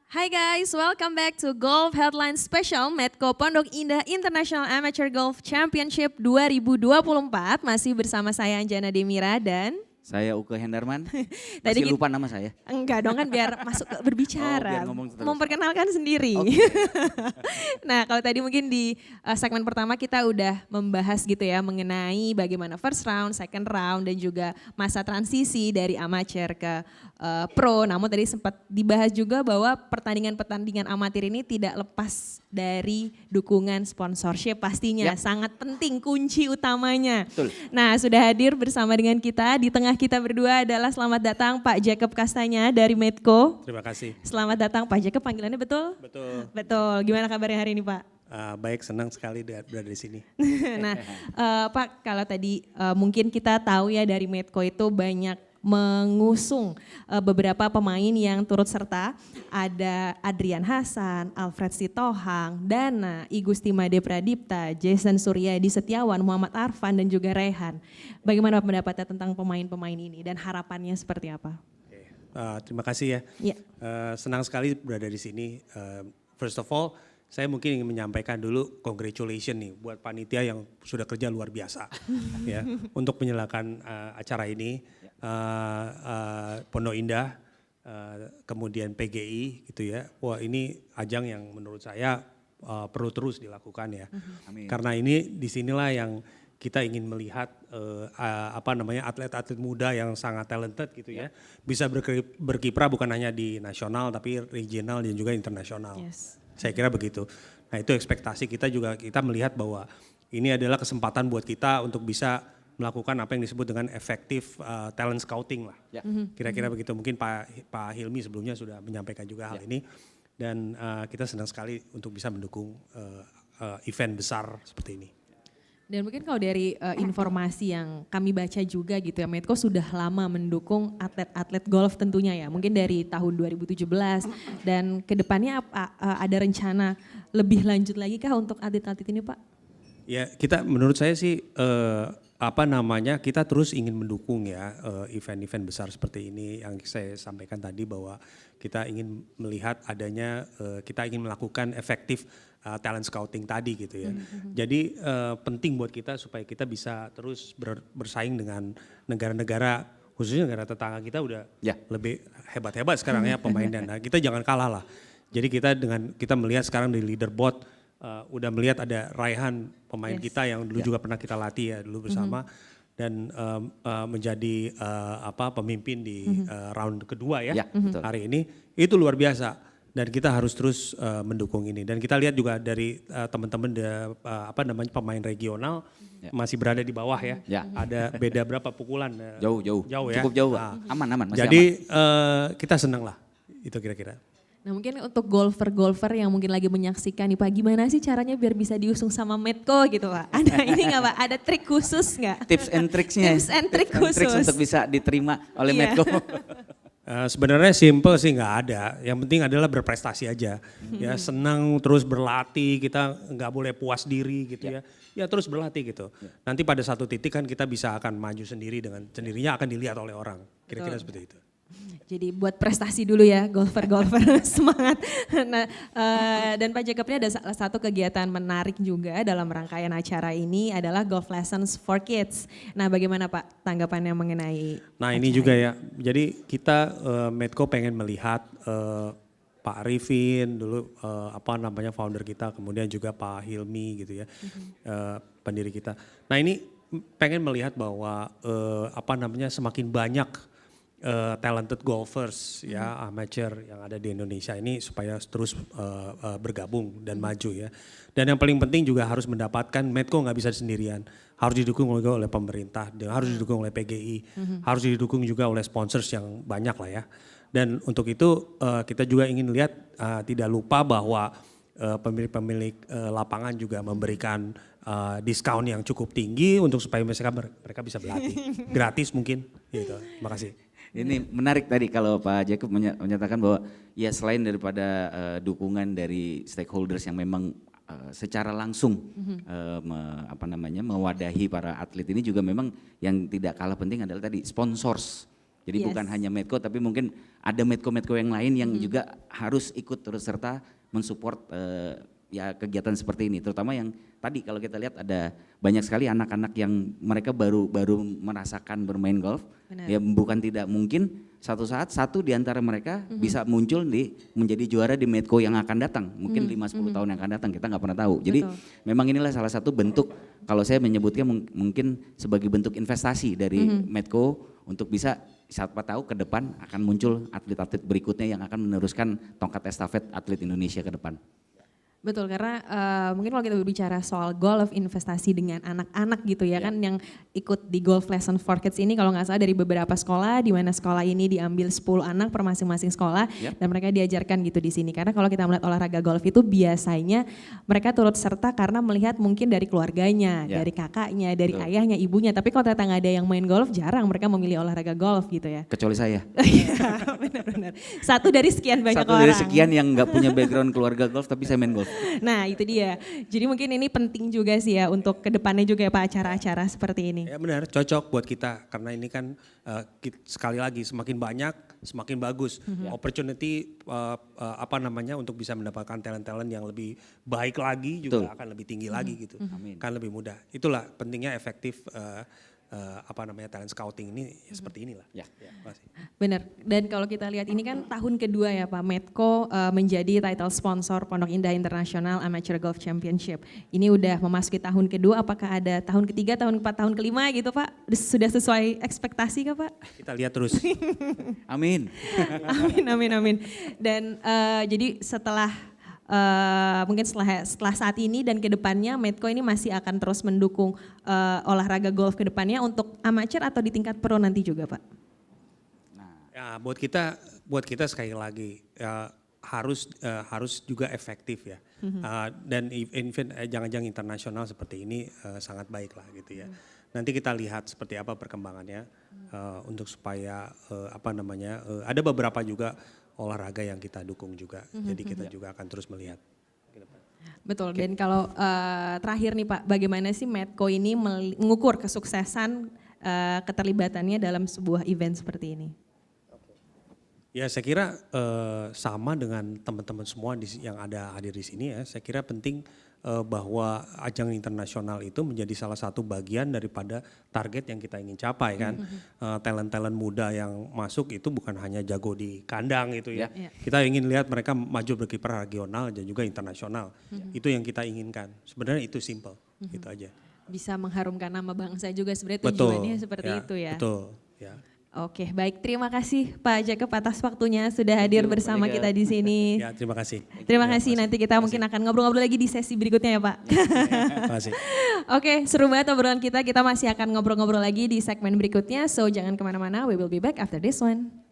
Hai guys, welcome back to Golf Headline Special Medco Pondok Indah International Amateur Golf Championship 2024. Masih bersama saya Anjana Demira dan Saya Uke Hendarman, Tadi masih lupa nama saya. enggak dong kan biar masuk ke berbicara, Oh, biar ngomong terus. memperkenalkan sendiri. Oke. Nah kalau tadi mungkin di segmen pertama kita udah membahas gitu ya mengenai bagaimana first round, second round dan juga masa transisi dari amatir ke pro. Namun tadi sempat dibahas juga bahwa pertandingan-pertandingan amatir ini tidak lepas dari dukungan sponsorship pastinya. Yap. Sangat penting, kunci utamanya. Betul. Nah sudah hadir bersama dengan kita, di tengah kita berdua adalah selamat datang Pak Jacob Kastanya dari Medco. Terima kasih. Selamat datang Pak Jacob, panggilannya betul? Betul. Betul, gimana kabarnya hari ini Pak? Baik, senang sekali berada di sini. Nah Pak, kalau tadi mungkin kita tahu ya dari Medco itu banyak mengusung beberapa pemain yang turut serta. Ada Adrian Hasan, Alfred Sitohang, Dana, I Gusti Made Pradipta, Jason Suryadi Setiawan, Muhammad Arfan dan juga Rehan. Bagaimana pendapatnya tentang pemain-pemain ini dan harapannya seperti apa? Oke, terima kasih ya. Ya. Senang sekali berada di sini. First of all, saya mungkin ingin menyampaikan dulu congratulations nih buat panitia yang sudah kerja luar biasa ya untuk menyalakan acara ini. Pondok Indah, kemudian PGI gitu ya. Wah ini ajang yang menurut saya perlu terus dilakukan ya. Amin. Karena ini disinilah yang kita ingin melihat atlet-atlet muda yang sangat talented gitu ya. Bisa berkiprah bukan hanya di nasional tapi regional dan juga internasional. Yes. Saya kira begitu. Nah itu ekspektasi kita juga, kita melihat bahwa ini adalah kesempatan buat kita untuk bisa melakukan apa yang disebut dengan efektif talent scouting lah. Ya. Kira-kira begitu. Mungkin Pak Hilmi sebelumnya sudah menyampaikan juga hal ini. Dan kita senang sekali untuk bisa mendukung event besar seperti ini. Dan mungkin kalau dari informasi yang kami baca juga gitu ya, Medco sudah lama mendukung atlet-atlet golf tentunya ya. Mungkin dari tahun 2017 dan kedepannya ada rencana lebih lanjut lagi kah untuk atlet-atlet ini Pak? Ya kita, menurut saya sih kita terus ingin mendukung ya event-event besar seperti ini yang saya sampaikan tadi, bahwa kita ingin melihat adanya, kita ingin melakukan efektif talent scouting tadi gitu ya. Jadi penting buat kita supaya kita bisa terus bersaing dengan negara-negara, khususnya negara tetangga kita udah lebih hebat-hebat sekarang ya pemain, dan kita jangan kalah lah. Jadi kita melihat sekarang di leaderboard, udah melihat ada raihan pemain kita yang dulu juga pernah kita latih ya dulu bersama, dan menjadi pemimpin di round kedua ya hari ini, itu luar biasa. Dan kita harus terus mendukung ini. Dan kita lihat juga dari teman-teman pemain regional masih berada di bawah ya. Ada beda berapa pukulan? Jauh ya. Cukup jauh. Aman. Masih jadi aman. kita senang lah, itu kira-kira. Nah mungkin untuk golfer-golfer yang mungkin lagi menyaksikan nih Pak, gimana sih caranya biar bisa diusung sama Medco gitu Pak? Ada ini nggak Pak? Ada trik khusus nggak? Tips and tricksnya. Tips and trick khusus. Untuk bisa diterima oleh Iya. Medco. Sebenarnya simple sih, nggak ada. Yang penting adalah berprestasi aja. Ya senang, terus berlatih. Kita nggak boleh puas diri gitu ya. Ya terus berlatih gitu. Nanti pada satu titik kan kita bisa akan maju sendiri, dengan sendirinya akan dilihat oleh orang. Kira-kira seperti itu. Jadi buat prestasi dulu ya golfer-golfer, semangat. Nah, dan Pak Jacob ini ada salah satu kegiatan menarik juga dalam rangkaian acara ini adalah Golf Lessons for Kids. Nah bagaimana Pak tanggapannya mengenai Nah ini juga ya, jadi kita Medco pengen melihat Pak Arifin dulu founder kita, kemudian juga Pak Hilmi gitu ya, pendiri kita. Nah ini pengen melihat bahwa semakin banyak talented golfers ya, amateur yang ada di Indonesia ini supaya terus bergabung dan maju ya. Dan yang paling penting juga harus mendapatkan, Medco nggak bisa sendirian, harus didukung oleh pemerintah, harus didukung oleh PGI, harus didukung juga oleh sponsors yang banyak lah ya. Dan untuk itu kita juga ingin lihat, tidak lupa bahwa pemilik-pemilik lapangan juga memberikan diskon yang cukup tinggi untuk supaya mereka bisa berlatih gratis mungkin gitu. Terima kasih. Ini menarik tadi kalau Pak Jacob menyatakan bahwa ya selain daripada dukungan dari stakeholders yang memang secara langsung mewadahi para atlet ini, juga memang yang tidak kalah penting adalah tadi sponsors Jadi Yes. bukan hanya Medco tapi mungkin ada Medco yang lain yang juga harus ikut turut serta mensupport ya kegiatan seperti ini, terutama yang tadi kalau kita lihat ada banyak sekali anak-anak yang mereka baru merasakan bermain golf. Benar. Ya bukan tidak mungkin satu saat satu di antara mereka bisa muncul menjadi juara di Medco yang akan datang, mungkin 5-10 tahun yang akan datang, kita nggak pernah tahu. Jadi Betul. memang inilah salah satu bentuk, kalau saya menyebutnya mungkin sebagai bentuk investasi dari Medco untuk bisa siapa tahu ke depan akan muncul atlet-atlet berikutnya yang akan meneruskan tongkat estafet atlet Indonesia ke depan. Betul, karena mungkin kalau kita berbicara soal golf investasi dengan anak-anak gitu ya kan yang ikut di Golf Lesson for Kids ini kalau nggak salah dari beberapa sekolah, di mana sekolah ini diambil 10 anak per masing-masing sekolah dan mereka diajarkan gitu di sini. Karena kalau kita melihat olahraga golf itu biasanya mereka turut serta karena melihat mungkin dari keluarganya, dari kakaknya, dari ayahnya, ibunya. Tapi kalau ternyata nggak ada yang main golf, jarang mereka memilih olahraga golf gitu ya. Kecuali saya. Iya, benar-benar. Satu dari sekian banyak Satu orang. dari sekian yang nggak punya background keluarga golf tapi saya main golf. Nah itu dia, jadi mungkin ini penting juga sih ya untuk kedepannya juga ya Pak acara-acara seperti ini. Ya benar, cocok buat kita karena ini kan sekali lagi semakin banyak semakin bagus opportunity untuk bisa mendapatkan talent-talent yang lebih baik lagi juga akan lebih tinggi lagi gitu, kan lebih mudah. Itulah pentingnya efektif talent scouting ini ya seperti inilah. Ya. Benar, dan kalau kita lihat ini kan tahun kedua ya Pak, Medco menjadi title sponsor Pondok Indah International Amateur Golf Championship. Ini udah memasuki tahun kedua, apakah ada tahun ketiga, tahun keempat, tahun kelima gitu Pak? Sudah sesuai ekspektasi kah Pak? Kita lihat terus. Amin. Amin. Dan jadi setelah mungkin setelah saat ini dan kedepannya Medco ini masih akan terus mendukung olahraga golf kedepannya untuk amatir atau di tingkat pro nanti juga Pak? Ya, buat kita sekali lagi harus juga efektif ya. Dan event jangan-jangan internasional seperti ini sangat baik lah gitu ya. Nanti kita lihat seperti apa perkembangannya untuk supaya ada beberapa juga olahraga yang kita dukung juga. Jadi kita juga akan terus melihat. Betul, dan kalau terakhir nih Pak, bagaimana sih Medco ini mengukur kesuksesan keterlibatannya dalam sebuah event seperti ini? Ya saya kira sama dengan teman-teman semua yang ada hadir di sini ya. Saya kira penting bahwa ajang internasional itu menjadi salah satu bagian daripada target yang kita ingin capai kan. Talent-talent muda yang masuk itu bukan hanya jago di kandang gitu ya. Kita ingin lihat mereka maju berkiprah regional dan juga internasional. Itu yang kita inginkan. Sebenarnya itu simple, gitu aja. Bisa mengharumkan nama bangsa juga sebenarnya tujuannya seperti itu ya. Betul, ya. Oke, baik. Terima kasih Pak Jacob atas waktunya sudah hadir bersama kita di sini. Ya, terima kasih. Terima kasih. Nanti kita mungkin akan ngobrol-ngobrol lagi di sesi berikutnya ya Pak. Terima kasih. Oke, seru banget obrolan kita. Kita masih akan ngobrol-ngobrol lagi di segmen berikutnya. So jangan kemana-mana. We will be back after this one.